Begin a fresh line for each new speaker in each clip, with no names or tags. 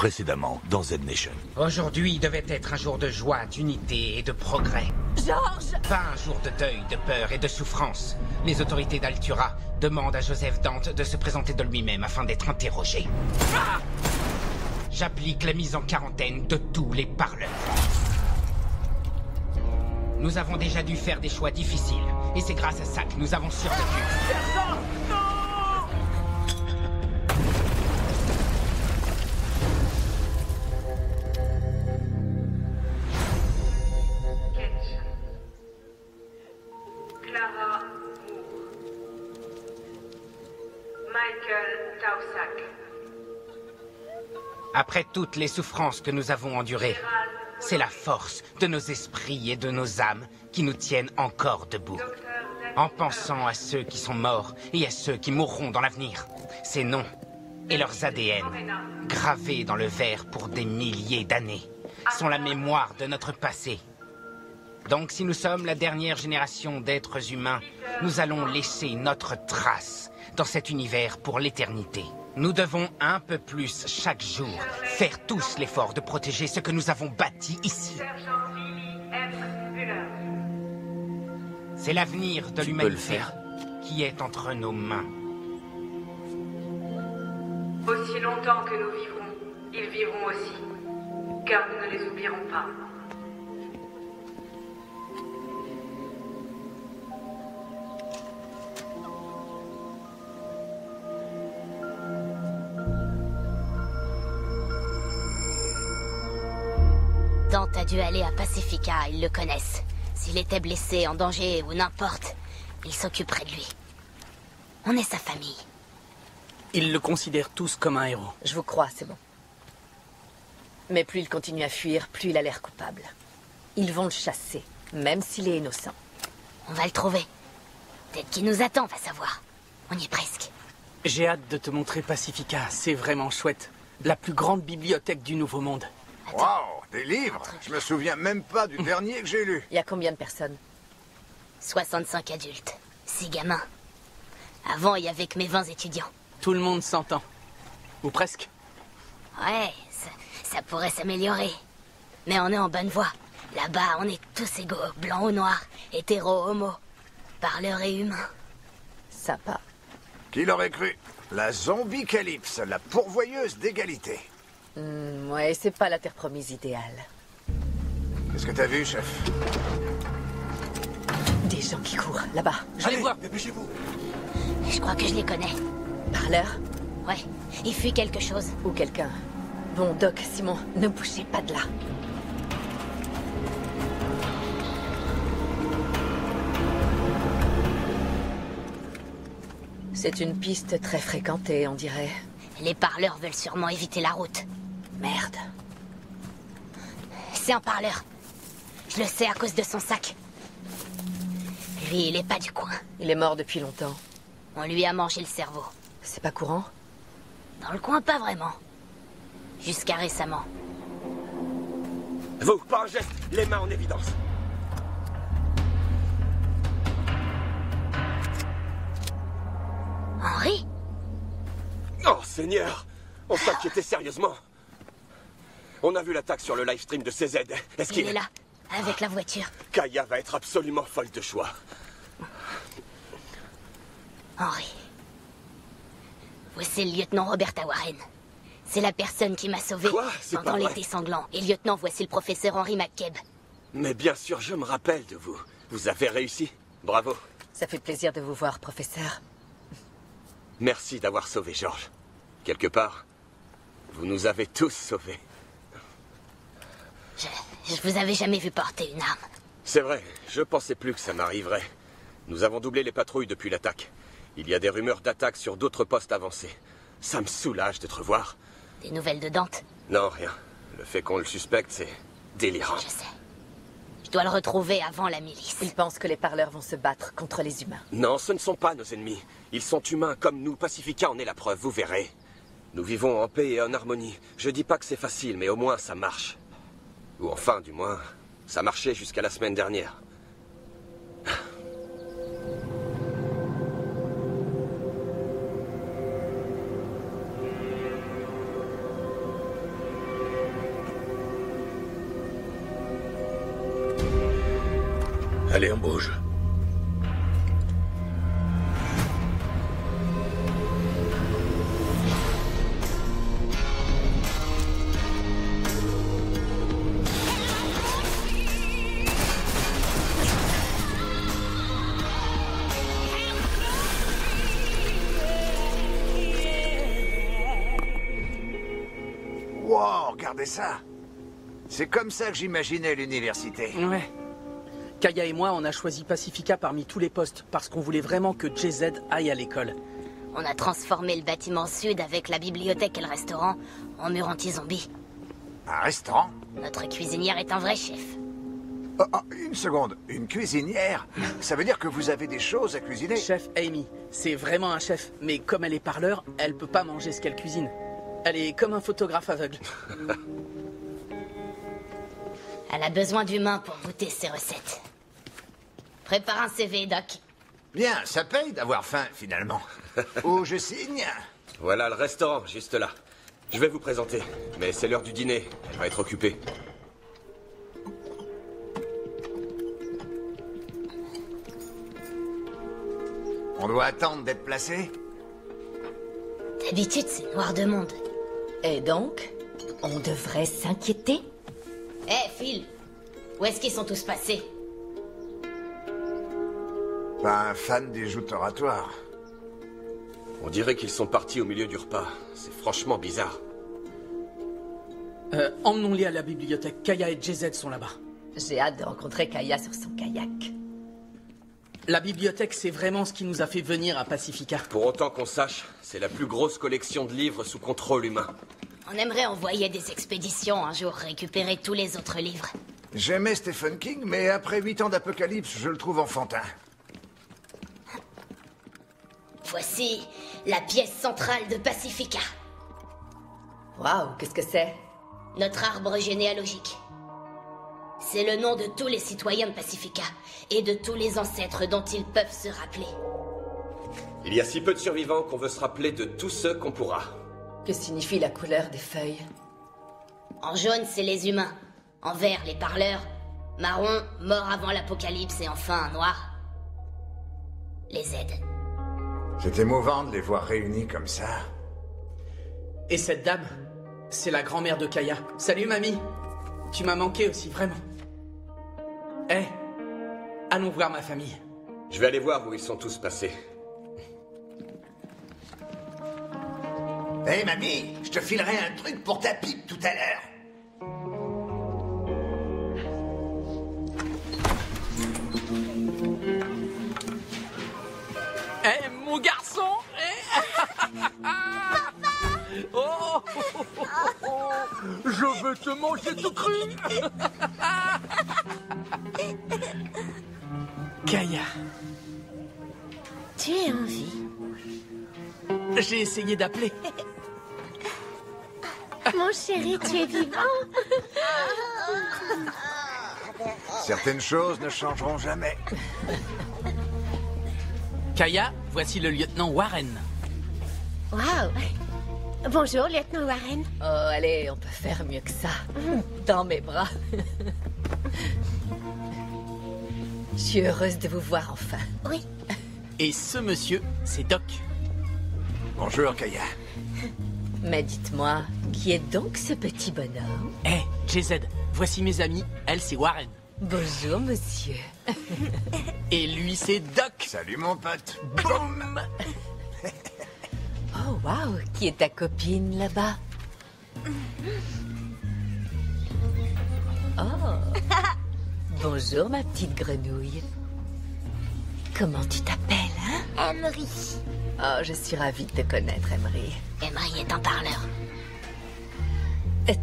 Précédemment, dans Z-Nation.
Aujourd'hui devait être un jour de joie, d'unité et de progrès.
Georges!
Pas un jour de deuil, de peur et de souffrance. Les autorités d'Altura demandent à Joseph Dante de se présenter de lui-même afin d'être interrogé. Ah! J'applique la mise en quarantaine de tous les parleurs. Nous avons déjà dû faire des choix difficiles. Et c'est grâce à ça que nous avons survécu.
Sergent! Non!
Clara Moore. Michael Taussac.
Après toutes les souffrances que nous avons endurées, c'est la force de nos esprits et de nos âmes qui nous tiennent encore debout. En pensant à ceux qui sont morts et à ceux qui mourront dans l'avenir. Ces noms et leurs ADN, gravés dans le verre pour des milliers d'années, sont la mémoire de notre passé. Donc si nous sommes la dernière génération d'êtres humains, nous allons laisser notre trace dans cet univers pour l'éternité. Nous devons un peu plus chaque jour faire tous l'effort de protéger ce que nous avons bâti ici. C'est l'avenir de l'humanité qui est entre nos mains.
Aussi longtemps que nous vivrons, ils vivront aussi, car nous ne les oublierons pas.
Dante a dû aller à Pacifica, ils le connaissent. S'il était blessé, en danger ou n'importe, ils s'occuperaient de lui. On est sa famille.
Ils le considèrent tous comme un héros.
Je vous crois, c'est bon. Mais plus il continue à fuir, plus il a l'air coupable. Ils vont le chasser, même s'il est innocent.
On va le trouver. Peut-être qu'il nous attend, va savoir. On y est presque.
J'ai hâte de te montrer Pacifica, c'est vraiment chouette. La plus grande bibliothèque du Nouveau Monde.
Waouh, des livres! Je me souviens même pas du dernier que j'ai lu.
Il y a combien de personnes?
65 adultes, 6 gamins. Avant, il y avait que mes 20 étudiants.
Tout le monde s'entend. Ou presque.
Ouais, ça pourrait s'améliorer. Mais on est en bonne voie. Là-bas, on est tous égaux, blancs ou noirs, hétéros, homos, parleurs et humains.
Sympa.
Qui l'aurait cru? La zombie-calypse, la pourvoyeuse d'égalité.
Ouais, c'est pas la terre promise idéale.
Qu'est-ce que t'as vu, chef?
Des gens qui courent, là-bas.
Allez voir.
Dépêchez-vous.
Je crois que je les connais.
Parleur?
Ouais, il fuit quelque chose.
Ou quelqu'un. Bon, Doc, Simon, ne bougez pas de là. C'est une piste très fréquentée, on dirait.
Les parleurs veulent sûrement éviter la route.
Merde.
C'est un parleur. Je le sais à cause de son sac. Lui, il est pas du coin.
Il est mort depuis longtemps.
On lui a mangé le cerveau.
C'est pas courant?
Dans le coin, pas vraiment. Jusqu'à récemment.
Vous, pas un geste, les mains en évidence.
Henri?
Oh, Seigneur! On s'inquiétait sérieusement. On a vu l'attaque sur le livestream de CZ. Est-ce qu'il
Il est là, avec la voiture.
Kaya va être absolument folle de joie.
Henri. Voici le lieutenant Roberta Warren. C'est la personne qui m'a sauvé
Quoi? C'est pas
pendant
vrai.
l'été sanglant. Et lieutenant, voici le professeur Henri McCabe.
Mais bien sûr, je me rappelle de vous. Vous avez réussi. Bravo.
Ça fait plaisir de vous voir, professeur.
Merci d'avoir sauvé Georges. Quelque part, vous nous avez tous sauvés.
Je vous avais jamais vu porter une arme.
C'est vrai, je pensais plus que ça m'arriverait. Nous avons doublé les patrouilles depuis l'attaque. Il y a des rumeurs d'attaque sur d'autres postes avancés. Ça me soulage de te revoir.
Des nouvelles de Dante?
Non, rien. Le fait qu'on le suspecte, c'est délirant.
Je sais. Je dois le retrouver avant la milice.
Il pense que les parleurs vont se battre contre les humains.
Non, ce ne sont pas nos ennemis. Ils sont humains comme nous. Pacifica en est la preuve, vous verrez. Nous vivons en paix et en harmonie. Je dis pas que c'est facile, mais au moins ça marche. Ou enfin, du moins, ça marchait jusqu'à la semaine dernière.
Allez, on bouge.
Wow, regardez ça. C'est comme ça que j'imaginais l'université.
Ouais. Kaya et moi, on a choisi Pacifica parmi tous les postes parce qu'on voulait vraiment que JZ aille à l'école.
On a transformé le bâtiment sud avec la bibliothèque et le restaurant en mur anti-zombie.
Un restaurant?
Notre cuisinière est un vrai chef.
Oh, une seconde, une cuisinière? Ça veut dire que vous avez des choses à cuisiner?
Chef Amy, c'est vraiment un chef, mais comme elle est parleur, elle peut pas manger ce qu'elle cuisine. Elle est comme un photographe aveugle.
Elle a besoin d'humains pour goûter ses recettes. Prépare un CV, Doc.
Bien, ça paye d'avoir faim, finalement. Où je signe?
Voilà le restaurant, juste là. Je vais vous présenter, mais c'est l'heure du dîner. Elle va être occupée.
On doit attendre d'être placé?
D'habitude, c'est noir de monde.
Et donc, on devrait s'inquiéter?
Hé, Phil, où est-ce qu'ils sont tous passés?
Pas un fan des joutes oratoires.
On dirait qu'ils sont partis au milieu du repas. C'est franchement bizarre.
Emmenons-les à la bibliothèque. Kaya et JZ sont là-bas.
J'ai hâte de rencontrer Kaya sur son kayak.
La bibliothèque, c'est vraiment ce qui nous a fait venir à Pacifica.
Pour autant qu'on sache, c'est la plus grosse collection de livres sous contrôle humain.
On aimerait envoyer des expéditions un jour, récupérer tous les autres livres.
J'aimais Stephen King, mais après 8 ans d'apocalypse, je le trouve enfantin.
Voici la pièce centrale de Pacifica.
Waouh, qu'est-ce que c'est?
Notre arbre généalogique. C'est le nom de tous les citoyens de Pacifica et de tous les ancêtres dont ils peuvent se rappeler.
Il y a si peu de survivants qu'on veut se rappeler de tous ceux qu'on pourra.
Que signifie la couleur des feuilles?
En jaune, c'est les humains. En vert, les parleurs. Marron, morts avant l'apocalypse. Et enfin, noir, les aides.
C'est émouvant de les voir réunis comme ça.
Et cette dame, c'est la grand-mère de Kaya. Salut, mamie. Tu m'as manqué aussi, vraiment. Hé, allons voir ma famille.
Je vais aller voir où ils sont tous passés.
Hé, mamie, je te filerai un truc pour ta pipe tout à l'heure.
Hé, mon garçon. Oh, je veux te manger tout cru. Kaya.
Tu es en vie.
J'ai essayé d'appeler.
Mon chéri, tu es vivant.
Certaines choses ne changeront jamais.
Kaya, voici le lieutenant Warren.
Waouh. Bonjour, lieutenant Warren.
Oh, allez, on peut faire mieux que ça. Dans mes bras. Je suis heureuse de vous voir enfin.
Oui.
Et ce monsieur, c'est Doc.
Bonjour, Kaya.
Mais dites-moi, qui est donc ce petit bonhomme?
Hé, JZ, voici mes amis. Elle, c'est Warren.
Bonjour, monsieur.
Et lui, c'est Doc.
Salut, mon pote.
Boum.
Oh, waouh, qui est ta copine là-bas? Oh. Bonjour, ma petite grenouille. Comment tu t'appelles, hein?
Emery.
Oh, je suis ravie de te connaître, Emery.
Emery est un parleur.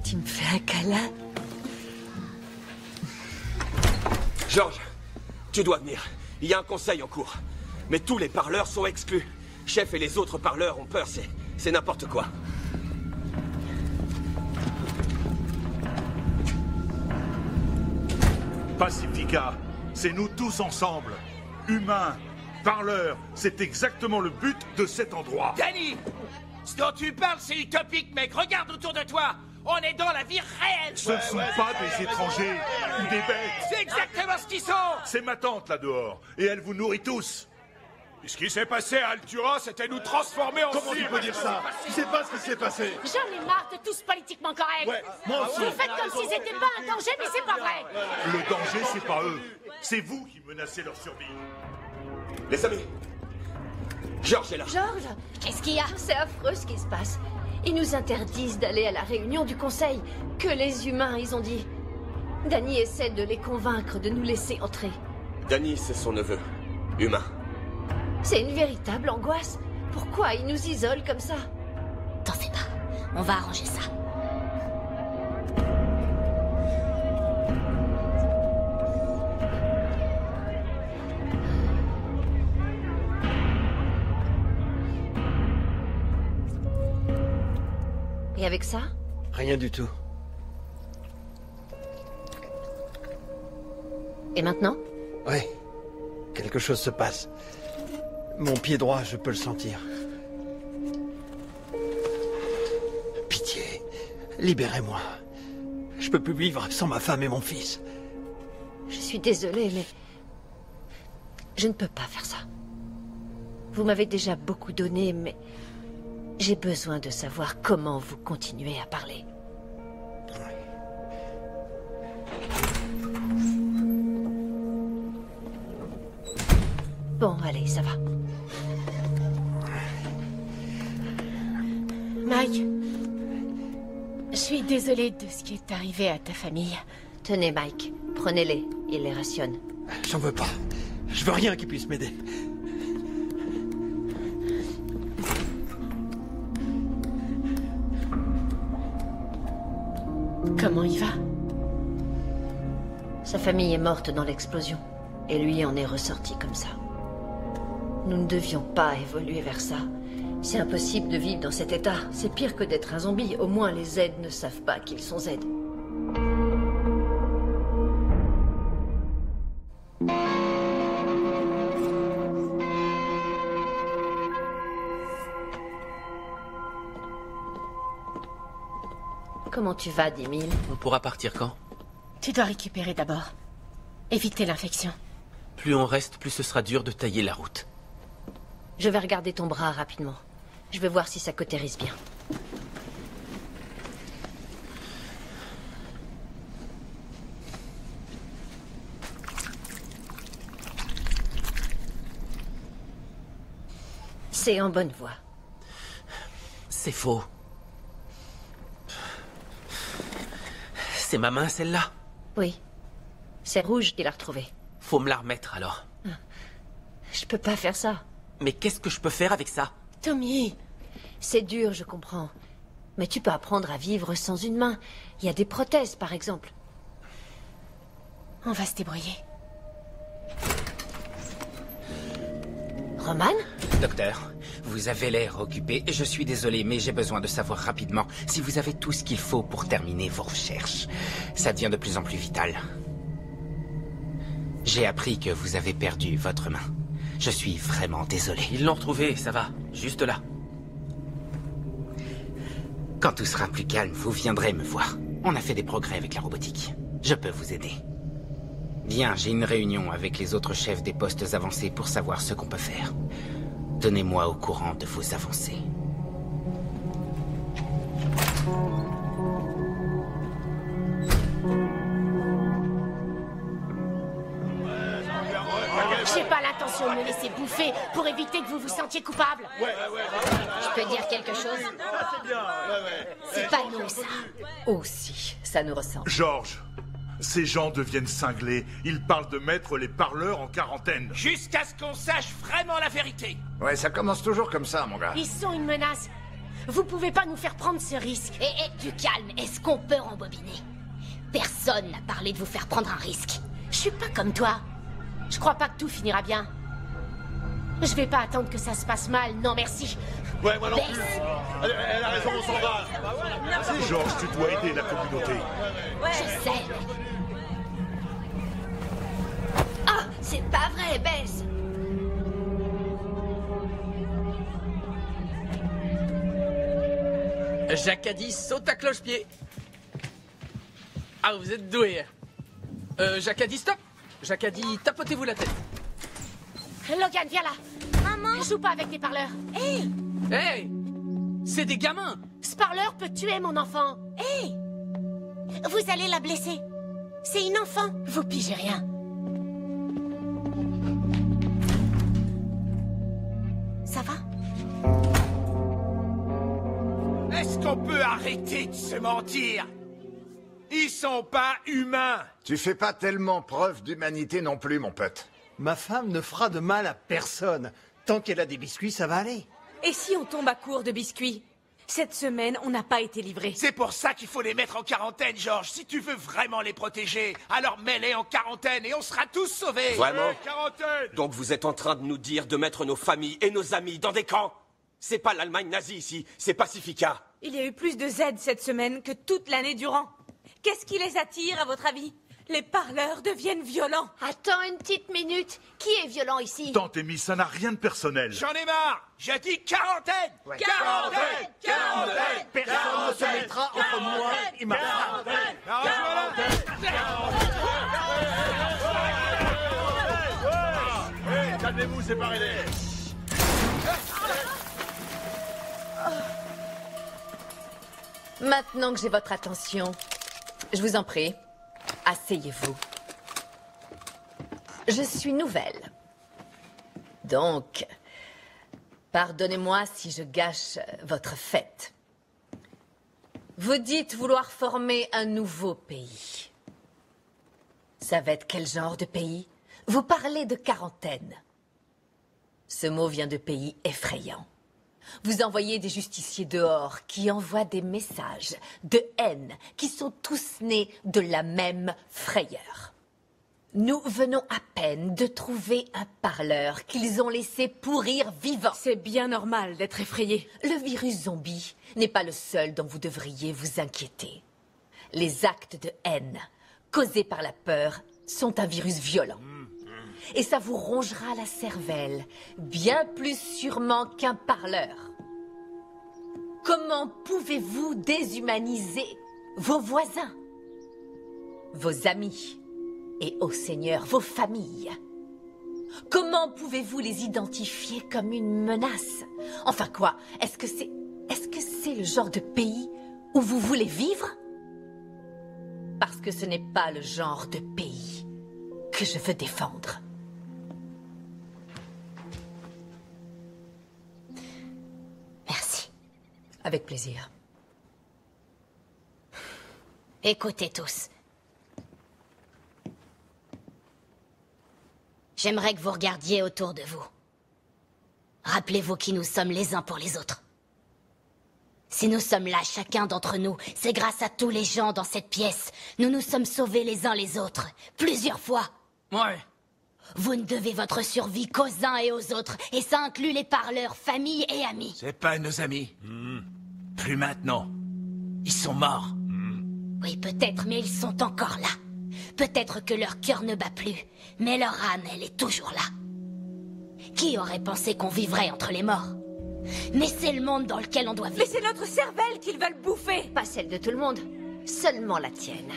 Tu me fais un câlin?
George, tu dois venir. Il y a un conseil en cours. Mais tous les parleurs sont exclus. Chef et les autres parleurs ont peur, c'est n'importe quoi.
Pacifica, c'est nous tous ensemble. Humains, parleurs, c'est exactement le but de cet endroit.
Danny! Ce dont tu parles, c'est utopique, mec! Regarde autour de toi! On est dans la vie réelle.
Ce ne sont pas des étrangers ou des bêtes.
C'est exactement ce qu'ils sont.
C'est ma tante là dehors, et elle vous nourrit tous.
Ce qui s'est passé à Altura, c'était nous transformer en...
Comment tu peux dire ça? Tu sais pas ce qui s'est passé.
J'en ai marre de tous politiquement corrects.
Ouais, moi aussi.
Vous faites comme s'ils étaient pas un danger, mais c'est pas vrai.
Le danger, c'est pas eux. C'est vous qui menacez leur survie.
Les amis, George est là.
George, qu'est-ce qu'il y a? C'est affreux ce qui se passe. Ils nous interdisent d'aller à la réunion du conseil. Que les humains, ils ont dit. Danny essaie de les convaincre de nous laisser entrer.
Danny, c'est son neveu. Humain.
C'est une véritable angoisse. Pourquoi ils nous isolent comme ça?
T'en fais pas. On va arranger ça.
Et avec ça?
Rien du tout.
Et maintenant?
Oui. Quelque chose se passe. Mon pied droit, je peux le sentir. Pitié. Libérez-moi. Je peux plus vivre sans ma femme et mon fils.
Je suis désolée, mais... je ne peux pas faire ça. Vous m'avez déjà beaucoup donné, mais... j'ai besoin de savoir comment vous continuez à parler. Bon, allez, ça va.
Mike, je suis désolée de ce qui est arrivé à ta famille.
Tenez, Mike, prenez-les. Il les rationne.
J'en veux pas. Je veux rien qui puisse m'aider.
Comment il va?
Sa famille est morte dans l'explosion. Et lui en est ressorti comme ça. Nous ne devions pas évoluer vers ça. C'est impossible de vivre dans cet état. C'est pire que d'être un zombie. Au moins, les Z ne savent pas qu'ils sont Z. Comment tu vas, 10 000?
On pourra partir quand?
Tu dois récupérer d'abord. Éviter l'infection.
Plus on reste, plus ce sera dur de tailler la route.
Je vais regarder ton bras rapidement. Je vais voir si ça cautérise bien. C'est en bonne voie.
C'est faux. C'est ma main, celle-là?
Oui. C'est Rouge qui l'a retrouvée.
Faut me la remettre, alors.
Je peux pas faire ça.
Mais qu'est-ce que je peux faire avec ça?
Tommy! C'est dur, je comprends. Mais tu peux apprendre à vivre sans une main. Il y a des prothèses, par exemple.
On va se débrouiller.
Roman?
Docteur, vous avez l'air occupé. Je suis désolé, mais j'ai besoin de savoir rapidement si vous avez tout ce qu'il faut pour terminer vos recherches. Ça devient de plus en plus vital. J'ai appris que vous avez perdu votre main. Je suis vraiment désolé.
Ils l'ont retrouvée, ça va. Juste là.
Quand tout sera plus calme, vous viendrez me voir. On a fait des progrès avec la robotique. Je peux vous aider. Bien, j'ai une réunion avec les autres chefs des postes avancés pour savoir ce qu'on peut faire. Tenez-moi au courant de vos avancées.
J'ai pas l'intention de me laisser bouffer pour éviter que vous vous sentiez coupable.
Je peux dire quelque chose? C'est pas nous, ça.
Aussi, ça nous ressemble.
George, ces gens deviennent cinglés. Ils parlent de mettre les parleurs en quarantaine.
Jusqu'à ce qu'on sache vraiment la vérité.
Ouais, ça commence toujours comme ça, mon gars.
Ils sont une menace. Vous pouvez pas nous faire prendre ce risque.
Du calme, est-ce qu'on peut rembobiner? Personne n'a parlé de vous faire prendre un risque.
Je suis pas comme toi. Je crois pas que tout finira bien. Je vais pas attendre que ça se passe mal, non merci.
Ouais, moi non plus. Elle a raison, on s'en va.
George, tu dois aider la communauté.
Je sais.
Ah, c'est pas vrai, Bess.
Jacques a dit saute à cloche-pied.
Ah, vous êtes doué. Jacques a dit stop. Jacques a dit tapotez-vous la tête.
Logan, viens là. Maman. Joue pas avec tes parleurs. Hé.
Hey, c'est des gamins.
Ce parleur peut tuer mon enfant.
Hé. Vous allez la blesser. C'est une enfant.
Vous pigez rien.
Ça va?
Est-ce qu'on peut arrêter de se mentir? Ils sont pas humains.
Tu fais pas tellement preuve d'humanité non plus, mon pote.
Ma femme ne fera de mal à personne. Tant qu'elle a des biscuits, ça va aller.
Et si on tombe à court de biscuits? Cette semaine, on n'a pas été livrés.
C'est pour ça qu'il faut les mettre en quarantaine, George. Si tu veux vraiment les protéger, alors mets-les en quarantaine et on sera tous sauvés.
Vraiment?
Quarantaine.
Donc vous êtes en train de nous dire de mettre nos familles et nos amis dans des camps? C'est pas l'Allemagne nazie ici, c'est Pacifica.
Il y a eu plus de Z cette semaine que toute l'année durant. Qu'est-ce qui les attire, à votre avis? Les parleurs deviennent violents.
Attends une petite minute. Qui est violent ici?
Tante Amy, ça n'a rien de personnel.
J'en ai marre. J'ai dit quarantaine.
Ouais.
Quarantaine. Quarantaine.
Personne ne se mettra entre moi et ma femme.
Calmez-vous, séparez-les.
Maintenant que j'ai votre attention, je vous en prie, asseyez-vous. Je suis nouvelle. Donc, pardonnez-moi si je gâche votre fête. Vous dites vouloir former un nouveau pays. Ça va être quel genre de pays? Vous parlez de quarantaine. Ce mot vient de pays effrayants. Vous envoyez des justiciers dehors qui envoient des messages de haine qui sont tous nés de la même frayeur. Nous venons à peine de trouver un parleur qu'ils ont laissé pourrir vivant.
C'est bien normal d'être effrayé.
Le virus zombie n'est pas le seul dont vous devriez vous inquiéter. Les actes de haine causés par la peur sont un virus violent. Et ça vous rongera la cervelle, bien plus sûrement qu'un parleur. Comment pouvez-vous déshumaniser vos voisins, vos amis et, ô Seigneur, vos familles? Comment pouvez-vous les identifier comme une menace? Enfin quoi, est-ce que c'est le genre de pays où vous voulez vivre? Parce que ce n'est pas le genre de pays que je veux défendre.
Merci.
Avec plaisir.
Écoutez tous. J'aimerais que vous regardiez autour de vous. Rappelez-vous qui nous sommes les uns pour les autres. Si nous sommes là, chacun d'entre nous, c'est grâce à tous les gens dans cette pièce. Nous nous sommes sauvés les uns les autres, plusieurs fois.
Ouais.
Vous ne devez votre survie qu'aux uns et aux autres, et ça inclut les parleurs, famille et amis.
C'est pas nos amis. Plus maintenant. Ils sont morts.
Oui, peut-être, mais ils sont encore là. Peut-être que leur cœur ne bat plus, mais leur âme, elle est toujours là. Qui aurait pensé qu'on vivrait entre les morts? Mais c'est le monde dans lequel on doit vivre.
Mais c'est notre cervelle qu'ils veulent bouffer.
Pas celle de tout le monde, seulement la tienne.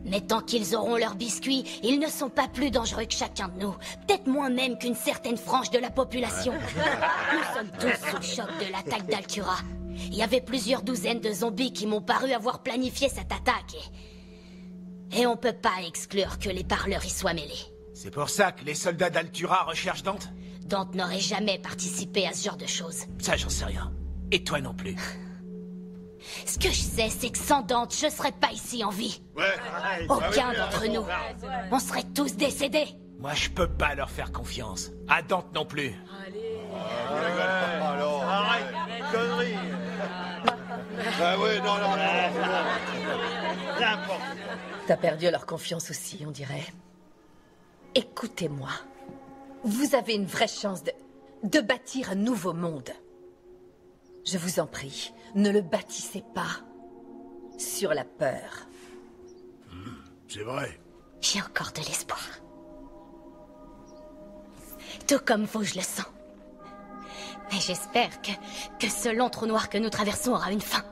Mais tant qu'ils auront leurs biscuits, ils ne sont pas plus dangereux que chacun de nous. Peut-être moins même qu'une certaine frange de la population. Nous sommes tous sous le choc de l'attaque d'Altura. Il y avait plusieurs douzaines de zombies qui m'ont paru avoir planifié cette attaque. Et on peut pas exclure que les parleurs y soient mêlés.
C'est pour ça que les soldats d'Altura recherchent Dante?
Dante n'aurait jamais participé à ce genre de choses.
Ça, j'en sais rien. Et toi non plus.
Ce que je sais, c'est que sans Dante, je serais pas ici en vie. Aucun d'entre nous. On serait tous décédés.
Moi, je peux pas leur faire confiance. À Dante non plus.
Alors, arrête, connerie. Ah ouais, non, n'importe.
T'as perdu leur confiance aussi, on dirait. Écoutez-moi. Vous avez une vraie chance de bâtir un nouveau monde. Je vous en prie, ne le bâtissez pas sur la peur.
C'est vrai.
J'ai encore de l'espoir. Tout comme vous, je le sens. Mais j'espère que ce long trou noir que nous traversons aura une fin.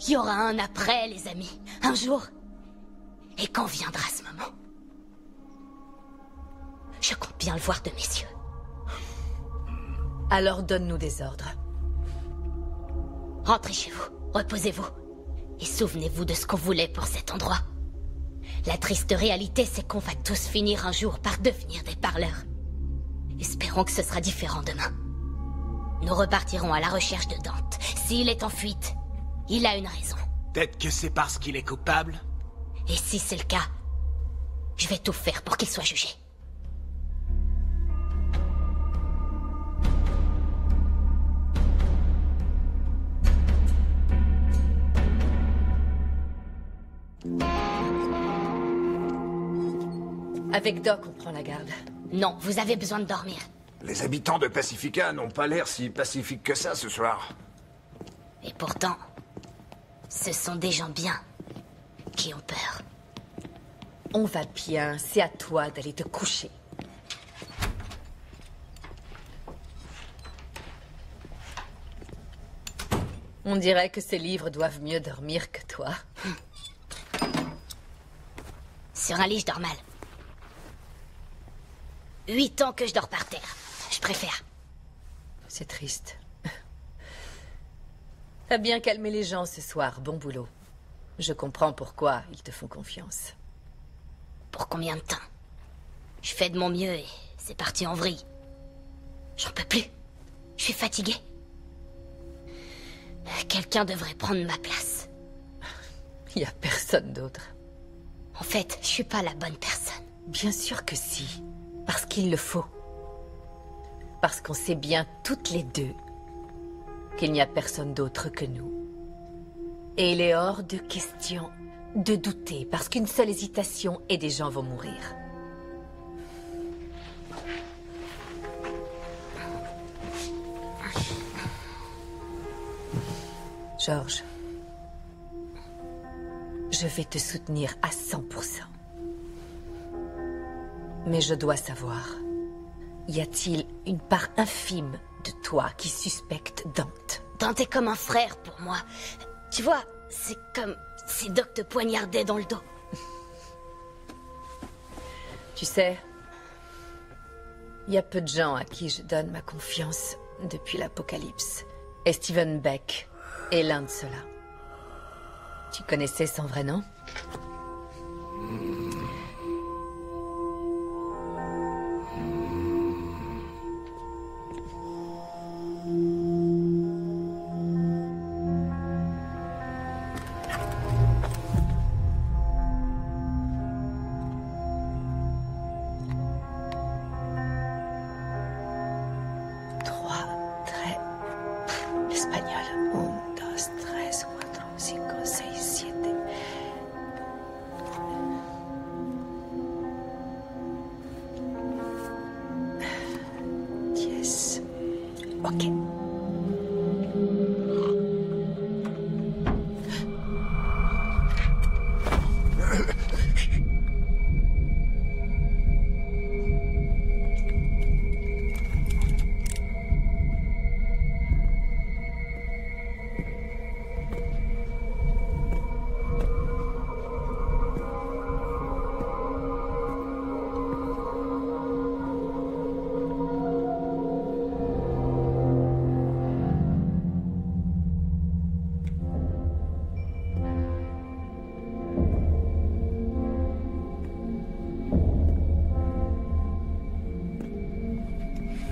Il y aura un après, les amis. Un jour. Et quand viendra ce moment? Je compte bien le voir de mes yeux.
Alors donne-nous des ordres.
Rentrez chez vous, reposez-vous. Et souvenez-vous de ce qu'on voulait pour cet endroit. La triste réalité, c'est qu'on va tous finir un jour par devenir des parleurs. Espérons que ce sera différent demain. Nous repartirons à la recherche de Dante. S'il est en fuite, il a une raison.
Peut-être que c'est parce qu'il est coupable.
Et si c'est le cas, je vais tout faire pour qu'il soit jugé.
Avec Doc, on prend la garde.
Non, vous avez besoin de dormir.
Les habitants de Pacifica n'ont pas l'air si pacifiques que ça ce soir.
Et pourtant, ce sont des gens bien qui ont peur.
On va bien, c'est à toi d'aller te coucher. On dirait que ces livres doivent mieux dormir que toi.
Sur un lit, je dors mal. 8 ans que je dors par terre. Je préfère.
C'est triste. T'as bien calmé les gens ce soir, bon boulot. Je comprends pourquoi ils te font confiance.
Pour combien de temps? Je fais de mon mieux et c'est parti en vrille. J'en peux plus. Je suis fatiguée. Quelqu'un devrait prendre ma place.
Il y a personne d'autre.
En fait, je suis pas la bonne personne.
Bien sûr que si. Parce qu'il le faut. Parce qu'on sait bien toutes les deux qu'il n'y a personne d'autre que nous. Et il est hors de question de douter, parce qu'une seule hésitation et des gens vont mourir. George, je vais te soutenir à 100%. Mais je dois savoir, y a-t-il une part infime de toi qui suspecte Dante?
Dante est comme un frère pour moi. Tu vois, c'est comme si Doc te poignardait dans le dos.
Tu sais, il y a peu de gens à qui je donne ma confiance depuis l'Apocalypse. Et Steven Beck est l'un de ceux-là. Tu connaissais son vrai nom?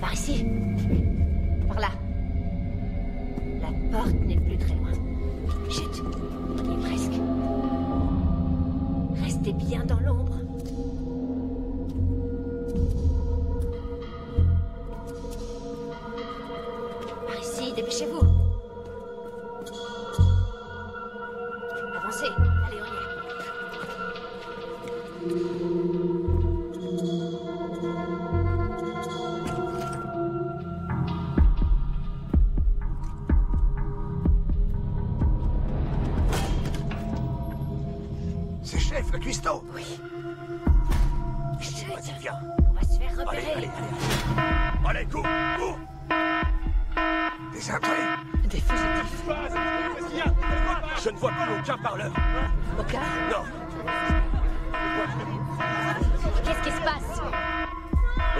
Par ici. Par là. La porte n'est plus très loin. Chut. On y est presque. Restez bien dans l'ombre. Par ici, dépêchez-vous. Avancez. Allez, on y est.
Le cuistot.
Oui.
Chut. Vas-y, viens.
On va se faire repérer.
Allez. Allez, cours. Des intrigues.
Des fugitifs.
Je ne vois plus aucun parleur.
Aucun?
Non.
Qu'est-ce qui se passe?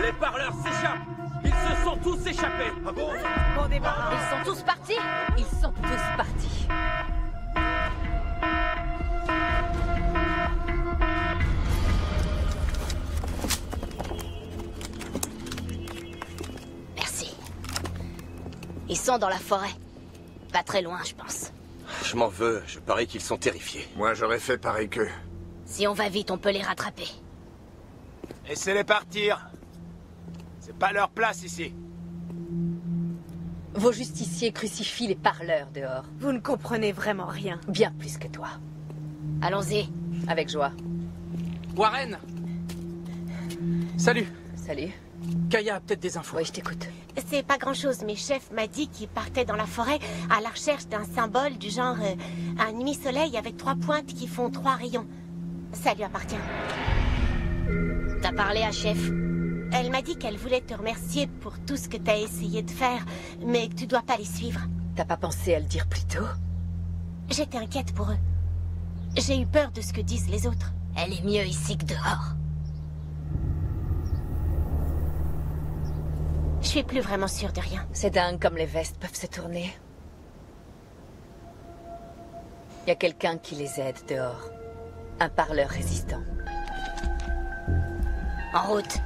Les parleurs s'échappent. Ils se sont tous échappés. Ah bon?
Bon débarras.
Ils sont tous partis? Ils sont tous partis.
Merci. Ils sont dans la forêt. Pas très loin, je pense.
Je m'en veux. Je parie qu'ils sont terrifiés.
Moi, j'aurais fait pareil qu'eux.
Si on va vite, on peut les rattraper.
Laissez-les partir. C'est pas leur place ici.
Vos justiciers crucifient les parleurs dehors.
Vous ne comprenez vraiment rien.
Bien plus que toi.
Allons-y.
Avec joie.
Warren! Salut.
Salut.
Kaya a peut-être des infos.
Oui, je t'écoute.
C'est pas grand-chose, mais chef m'a dit qu'il partait dans la forêt à la recherche d'un symbole du genre un demi-soleil avec 3 pointes qui font 3 rayons. Ça lui appartient.
T'as parlé à chef?
Elle m'a dit qu'elle voulait te remercier pour tout ce que t'as essayé de faire, mais que tu dois pas les suivre.
T'as pas pensé à le dire plus tôt?
J'étais inquiète pour eux. J'ai eu peur de ce que disent les autres.
Elle est mieux ici que dehors.
Je suis plus vraiment sûre de rien.
C'est dingue comme les vestes peuvent se tourner. Il y a quelqu'un qui les aide dehors. Un parleur résistant.
En route.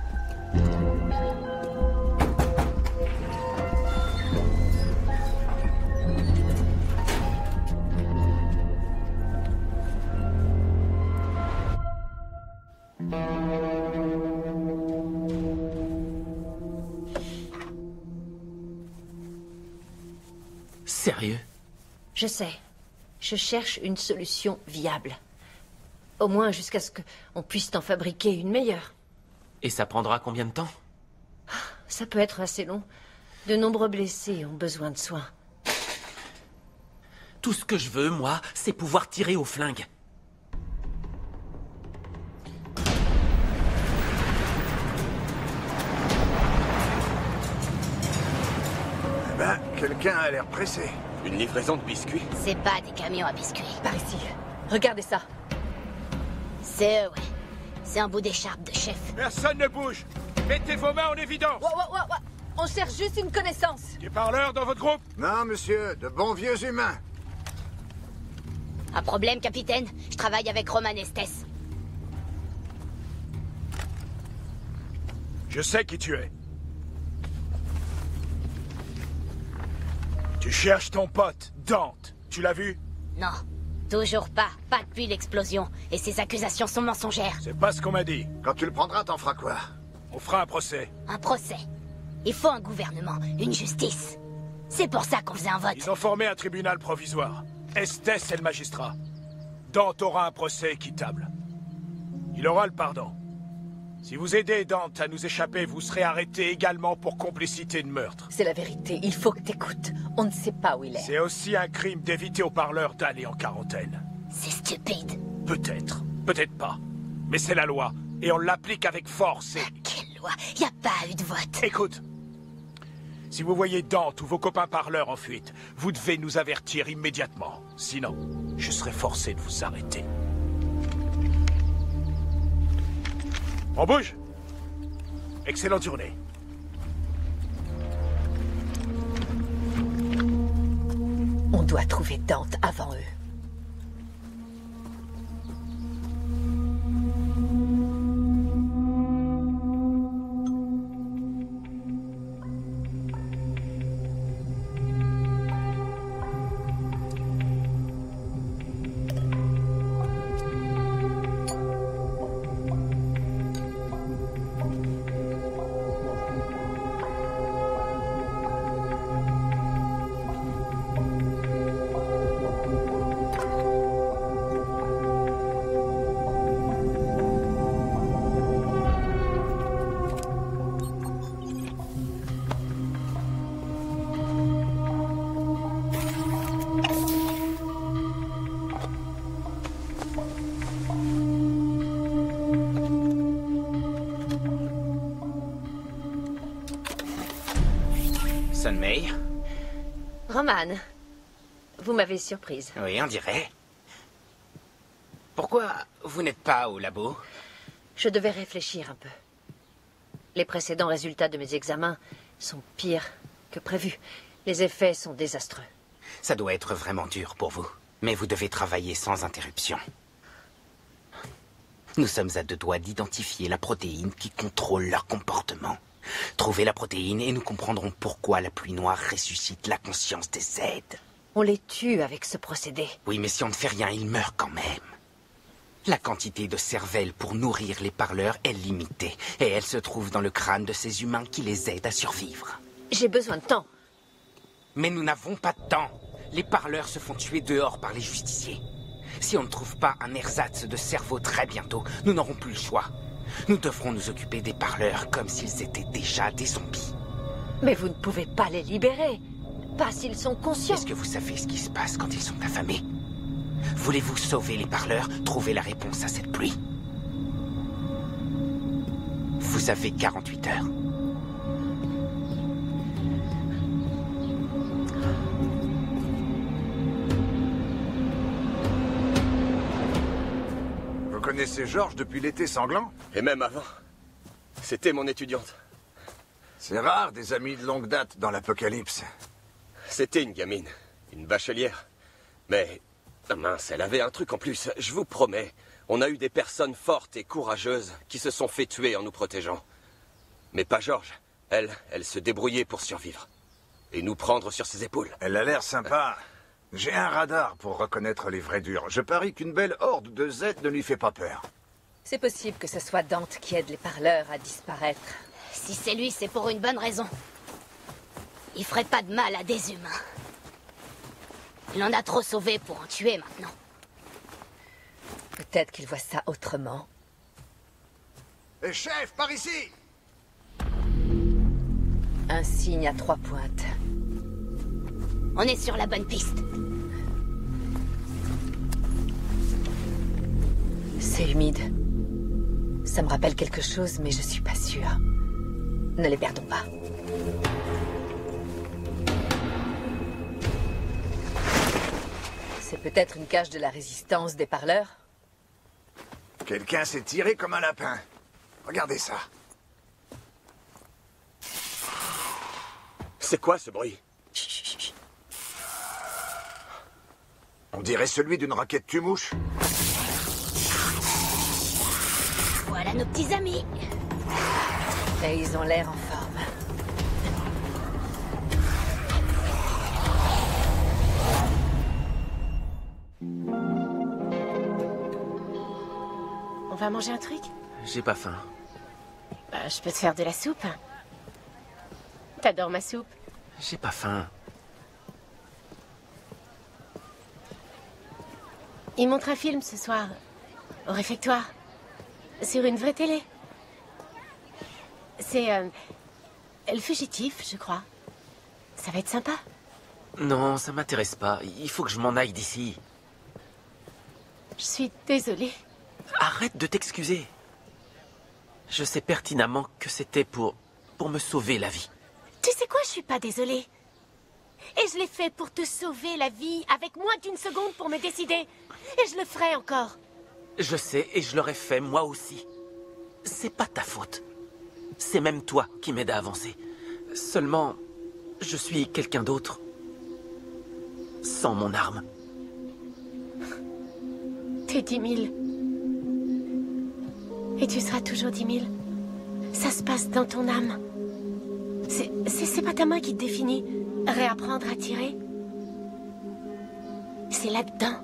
Sérieux?
Je sais. Je cherche une solution viable. Au moins jusqu'à ce qu'on puisse en fabriquer une meilleure.
Et ça prendra combien de temps?
Ça peut être assez long. De nombreux blessés ont besoin de soins.
Tout ce que je veux, moi, c'est pouvoir tirer au flingue.
Ben, quelqu'un a l'air pressé.
Une livraison de biscuits?
C'est pas des camions à biscuits.
Par ici. Regardez ça.
C'est eux, ouais. C'est un bout d'écharpe de chef.
Personne ne bouge. Mettez vos mains en évidence.
On cherche juste une connaissance.
Des parleurs dans votre groupe?
Non, monsieur, de bons vieux humains.
Un problème, capitaine? Je travaille avec Roman Estes.
Je sais qui tu es. Tu cherches ton pote, Dante. Tu l'as vu?
Non, toujours pas. Pas depuis l'explosion. Et ces accusations sont mensongères.
C'est pas ce qu'on m'a dit.
Quand tu le prendras, t'en feras quoi?
On fera un procès.
Un procès. Il faut un gouvernement, une justice. C'est pour ça qu'on faisait un vote.
Ils ont formé un tribunal provisoire. Estes est le magistrat. Dante aura un procès équitable. Il aura le pardon. Si vous aidez Dante à nous échapper, vous serez arrêté également pour complicité de meurtre.
C'est la vérité. Il faut que t'écoutes. On ne sait pas où il est.
C'est aussi un crime d'éviter aux parleurs d'aller en quarantaine.
C'est stupide.
Peut-être. Peut-être pas. Mais c'est la loi. Et on l'applique avec force et...
Quelle loi? Y a pas eu de vote.
Écoute. Si vous voyez Dante ou vos copains parleurs en fuite, vous devez nous avertir immédiatement. Sinon, je serai forcé de vous arrêter. On bouge. Excellente journée.
On doit trouver Dante avant eux.
Sunmay?
Roman, Vous m'avez surprise.
Oui, on dirait. Pourquoi vous n'êtes pas au labo?
Je devais réfléchir un peu. Les précédents résultats de mes examens sont pires que prévu. Les effets sont désastreux.
Ça doit être vraiment dur pour vous. Mais vous devez travailler sans interruption. Nous sommes à 2 doigts d'identifier la protéine qui contrôle leur comportement. Trouvez la protéine et nous comprendrons pourquoi la pluie noire ressuscite la conscience des Zeds.
On les tue avec ce procédé.
Oui, mais si on ne fait rien, ils meurent quand même. La quantité de cervelle pour nourrir les parleurs est limitée. Et elle se trouve dans le crâne de ces humains qui les aident à survivre.
J'ai besoin de temps.
Mais nous n'avons pas de temps. Les parleurs se font tuer dehors par les justiciers. Si on ne trouve pas un ersatz de cerveau très bientôt, nous n'aurons plus le choix. Nous devrons nous occuper des parleurs comme s'ils étaient déjà des zombies.
Mais vous ne pouvez pas les libérer. Pas s'ils sont conscients.
Est-ce que vous savez ce qui se passe quand ils sont affamés? Voulez-vous sauver les parleurs? Trouver la réponse à cette pluie? Vous avez 48 heures.
Vous connaissez Georges depuis l'été sanglant?
Et même avant. C'était mon étudiante.
C'est rare des amis de longue date dans l'apocalypse.
C'était une gamine, une bachelière. Mais, mince, elle avait un truc en plus, je vous promets. On a eu des personnes fortes et courageuses qui se sont fait tuer en nous protégeant. Mais pas Georges. Elle se débrouillait pour survivre. Et nous prendre sur ses épaules.
Elle a l'air sympa. J'ai un radar pour reconnaître les vrais durs. Je parie qu'une belle horde de Z ne lui fait pas peur.
C'est possible que ce soit Dante qui aide les parleurs à disparaître.
Si c'est lui, c'est pour une bonne raison. Il ferait pas de mal à des humains. Il en a trop sauvé pour en tuer maintenant.
Peut-être qu'il voit ça autrement.
Et chef, par ici!
Un signe à 3 pointes.
On est sur la bonne piste.
C'est humide. Ça me rappelle quelque chose, mais je suis pas sûre. Ne les perdons pas. C'est peut-être une cache de la résistance des parleurs.
Quelqu'un s'est tiré comme un lapin. Regardez ça.
C'est quoi ce bruit?
On dirait celui d'une roquette tue-mouche.
Voilà nos petits amis.
Et ils ont l'air en forme.
On va manger un truc?
J'ai pas faim.
Je peux te faire de la soupe. T'adores ma soupe?
J'ai pas faim.
Ils montrent un film ce soir, au réfectoire, sur une vraie télé. C'est Le Fugitif, je crois. Ça va être sympa.
Non, ça m'intéresse pas. Il faut que je m'en aille d'ici.
Je suis désolée.
Arrête de t'excuser. Je sais pertinemment que c'était pour me sauver la vie.
Tu sais quoi, je suis pas désolée. Et je l'ai fait pour te sauver la vie, avec moins d'1 seconde pour me décider. Et je le ferai encore.
Je sais, et je l'aurais fait moi aussi. C'est pas ta faute. C'est même toi qui m'aide à avancer. Seulement, je suis quelqu'un d'autre. Sans mon arme.
T'es 10 000. Et tu seras toujours 10 000. Ça se passe dans ton âme. C'est pas ta main qui te définit. Réapprendre à tirer. C'est là-dedans.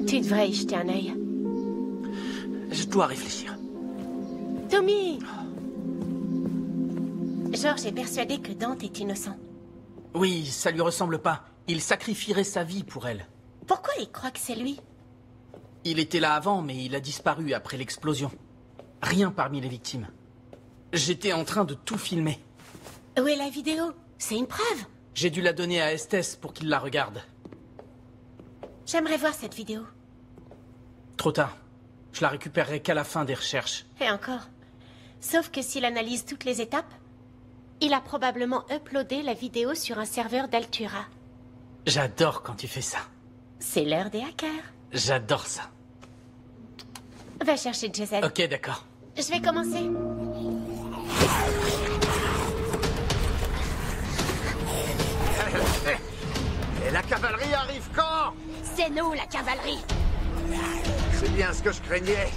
Tu devrais y jeter un œil.
Je dois réfléchir.
Tommy! Georges est persuadé que Dante est innocent.
Oui, ça lui ressemble pas. Il sacrifierait sa vie pour elle.
Pourquoi il croit que c'est lui?
Il était là avant, mais il a disparu après l'explosion. Rien parmi les victimes. J'étais en train de tout filmer.
Où est la vidéo? C'est une preuve.
J'ai dû la donner à Estes pour qu'il la regarde.
J'aimerais voir cette vidéo.
Trop tard. Je la récupérerai qu'à la fin des recherches.
Et encore. Sauf que s'il analyse toutes les étapes, Il a probablement uploadé la vidéo sur un serveur d'Altura.
J'adore quand tu fais ça.
C'est l'heure des hackers.
J'adore ça.
Va chercher Jason.
Ok, d'accord.
Je vais commencer.
Et la cavalerie arrive quand?
C'est nous, la cavalerie.
C'est bien ce que je craignais.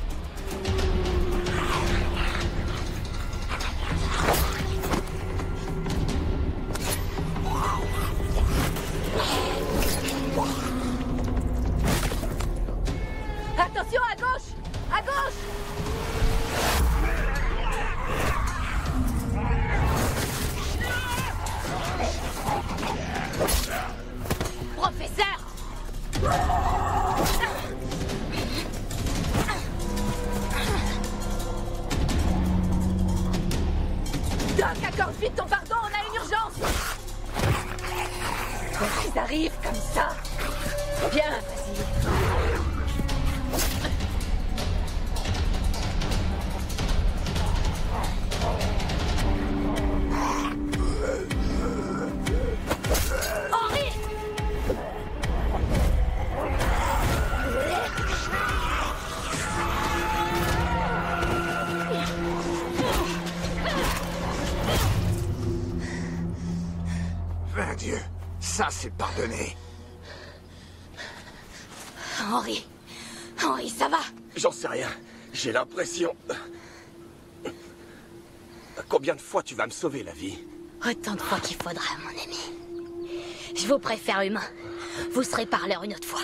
Attention, à gauche! À gauche!
Professeur!
Doc, accorde vite ton pardon, on a une urgence! Ils arrivent comme ça! Bien, vas-y!
Dieu, ça c'est pardonné.
Henry, ça va?
J'en sais rien. J'ai l'impression... Combien de fois tu vas me sauver la vie?
Autant de fois qu'il faudra, mon ami. Je vous préfère humain. Vous serez parleur une autre fois.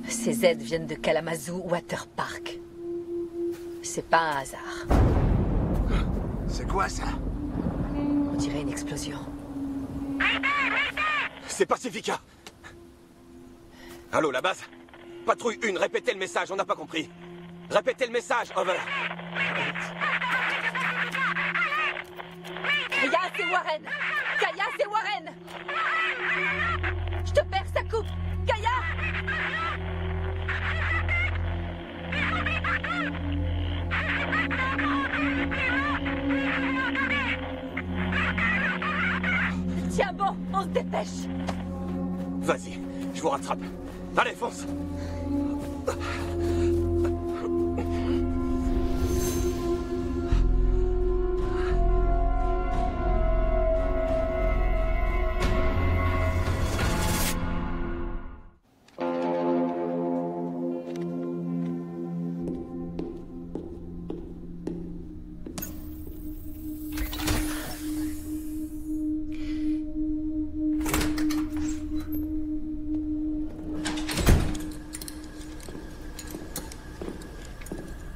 Ces aides viennent de Kalamazoo Water Park. C'est pas un hasard.
C'est quoi ça?
On dirait une explosion.
C'est Pacifica. Allô, la base? Patrouille 1, répétez le message, on n'a pas compris. Répétez le message, over.
Kaya, c'est Warren! Kaya, c'est Warren! Je te perds, ça coupe! Kaya! Tiens bon, on se dépêche!
Vas-y, je vous rattrape. Allez, fonce!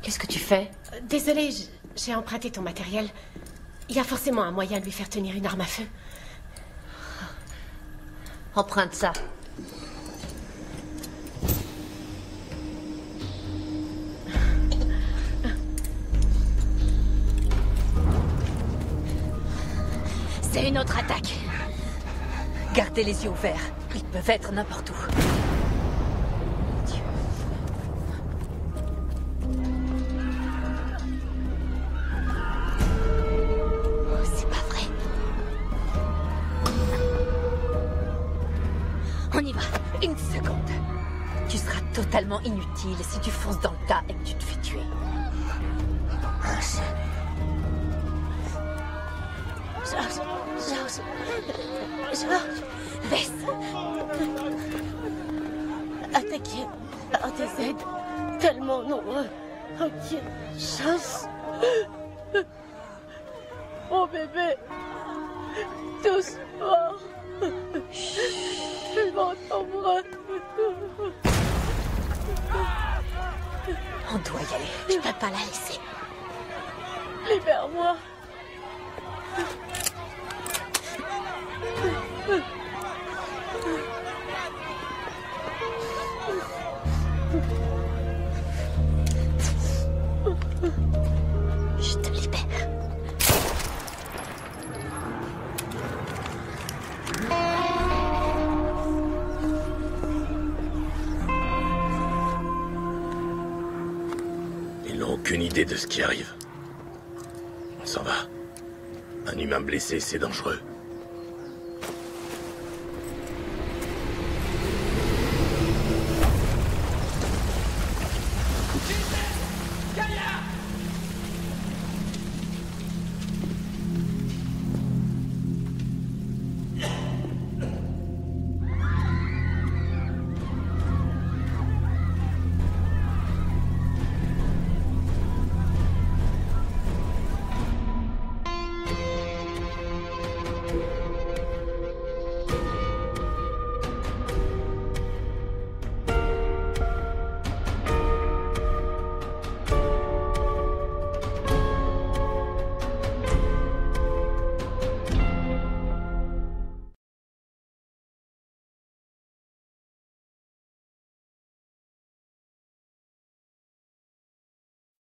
Qu'est-ce que tu fais?
Désolée, j'ai emprunté ton matériel. Il y a forcément un moyen de lui faire tenir une arme à feu.
Emprunte ça.
C'est une autre attaque.
Gardez les yeux ouverts. Ils peuvent être n'importe où.
On y va.
Une seconde. Tu seras totalement inutile si tu fonces dans le tas et que tu te fais tuer.
George, baisse. Attaquer à des aides tellement nombreux. Ok, chance. Mon bébé. Tous morts. Je m'en t'embrasse.
On doit y aller.
Je peux pas la laisser.
Libère-moi.
Je te libère.
Ils n'ont aucune idée de ce qui arrive. On s'en va. humain blessé, c'est dangereux.